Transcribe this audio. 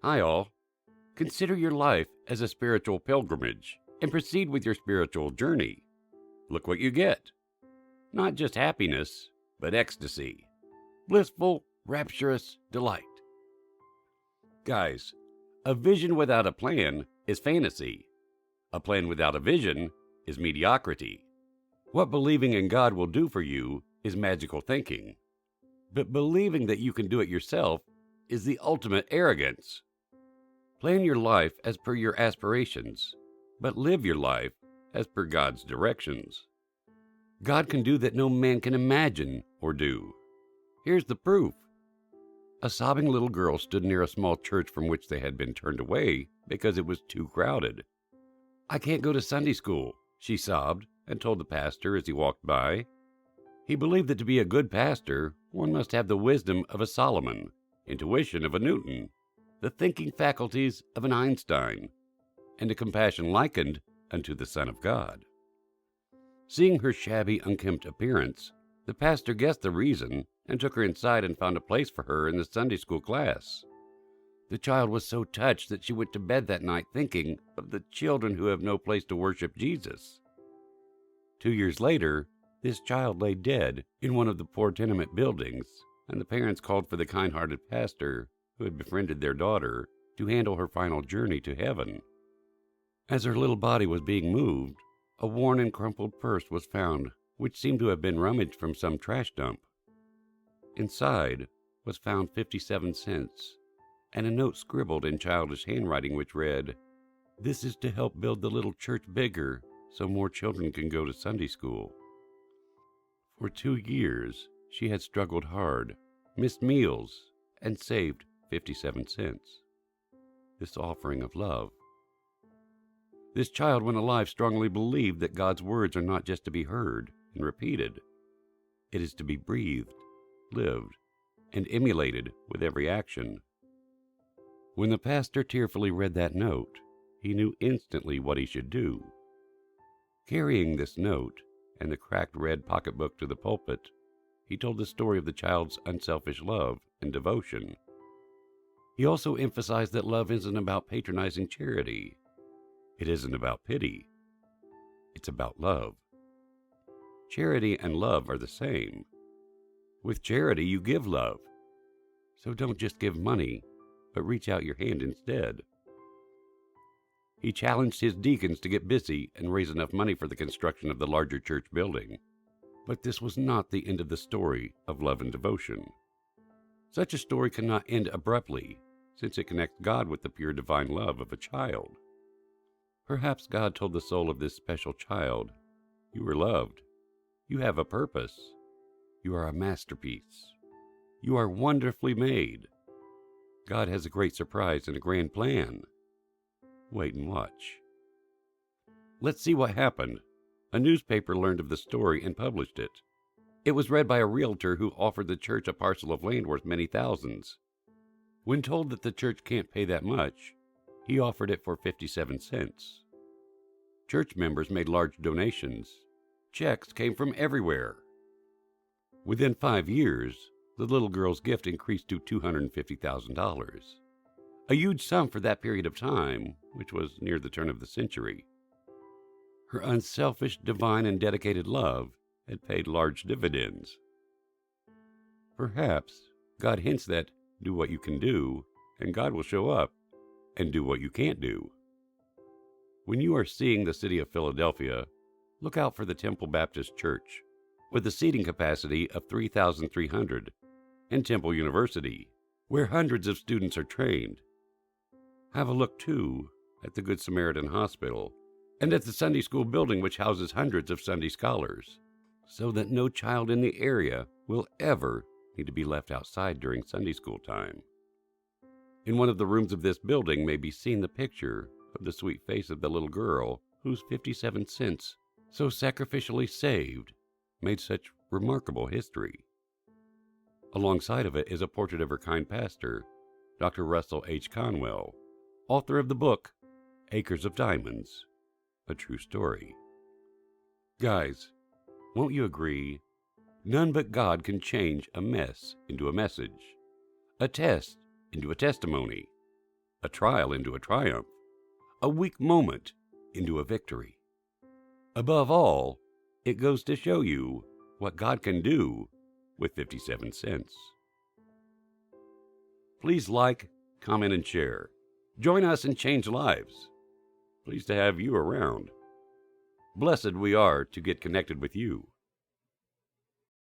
Hi, all. Consider your life as a spiritual pilgrimage and proceed with your spiritual journey. Look what you get. Not just happiness, but ecstasy. Blissful, rapturous delight. Guys, a vision without a plan is fantasy. A plan without a vision is mediocrity. What believing in God will do for you is magical thinking. But believing that you can do it yourself is the ultimate arrogance. Plan your life as per your aspirations, but live your life as per God's directions. God can do that no man can imagine or do. Here's the proof. A sobbing little girl stood near a small church from which they had been turned away because it was too crowded. "I can't go to Sunday school," she sobbed, and told the pastor as he walked by. He believed that to be a good pastor, one must have the wisdom of a Solomon, intuition of a Newton, the thinking faculties of an Einstein, and a compassion likened unto the Son of God. Seeing her shabby, unkempt appearance, the pastor guessed the reason and took her inside and found a place for her in the Sunday school class. The child was so touched that she went to bed that night thinking of the children who have no place to worship Jesus. 2 years later, this child lay dead in one of the poor tenement buildings, and the parents called for the kind-hearted pastor who had befriended their daughter to handle her final journey to heaven. As her little body was being moved, a worn and crumpled purse was found, which seemed to have been rummaged from some trash dump. Inside was found 57 cents, and a note scribbled in childish handwriting which read, "This is to help build the little church bigger so more children can go to Sunday school." For 2 years, she had struggled hard, missed meals, and saved 57 cents. This offering of love. This child, when alive, strongly believed that God's words are not just to be heard and repeated. It is to be breathed, lived, and emulated with every action. When the pastor tearfully read that note, he knew instantly what he should do. Carrying this note and the cracked red pocketbook to the pulpit, he told the story of the child's unselfish love and devotion. He also emphasized that love isn't about patronizing charity. It isn't about pity. It's about love. Charity and love are the same. With charity, you give love. So don't just give money, but reach out your hand instead. He challenged his deacons to get busy and raise enough money for the construction of the larger church building. But this was not the end of the story of love and devotion. Such a story cannot end abruptly, since it connects God with the pure divine love of a child. Perhaps God told the soul of this special child, "You are loved. You have a purpose. You are a masterpiece. You are wonderfully made. God has a great surprise and a grand plan. Wait and watch." Let's see what happened. A newspaper learned of the story and published it. It was read by a realtor who offered the church a parcel of land worth many thousands. When told that the church can't pay that much, he offered it for 57 cents. Church members made large donations. Checks came from everywhere. Within 5 years, the little girl's gift increased to $250,000. A huge sum for that period of time, which was near the turn of the century. Her unselfish, divine, and dedicated love had paid large dividends. Perhaps God hints that do what you can do, and God will show up and do what you can't do. When you are seeing the city of Philadelphia, look out for the Temple Baptist Church, with a seating capacity of 3,300, and Temple University, where hundreds of students are trained. Have a look, too, at the Good Samaritan Hospital, and at the Sunday school building which houses hundreds of Sunday scholars, so that no child in the area will ever need to be left outside during Sunday school time. In one of the rooms of this building may be seen the picture of the sweet face of the little girl whose 57 cents, so sacrificially saved, made such remarkable history. Alongside of it is a portrait of her kind pastor, Dr. Russell H. Conwell, author of the book Acres of Diamonds, a true story. Guys, won't you agree? None but God can change a mess into a message, a test into a testimony, a trial into a triumph, a weak moment into a victory. Above all, it goes to show you what God can do with 57 cents. Please like, comment, and share. Join us and change lives. Pleased to have you around. Blessed we are to get connected with you.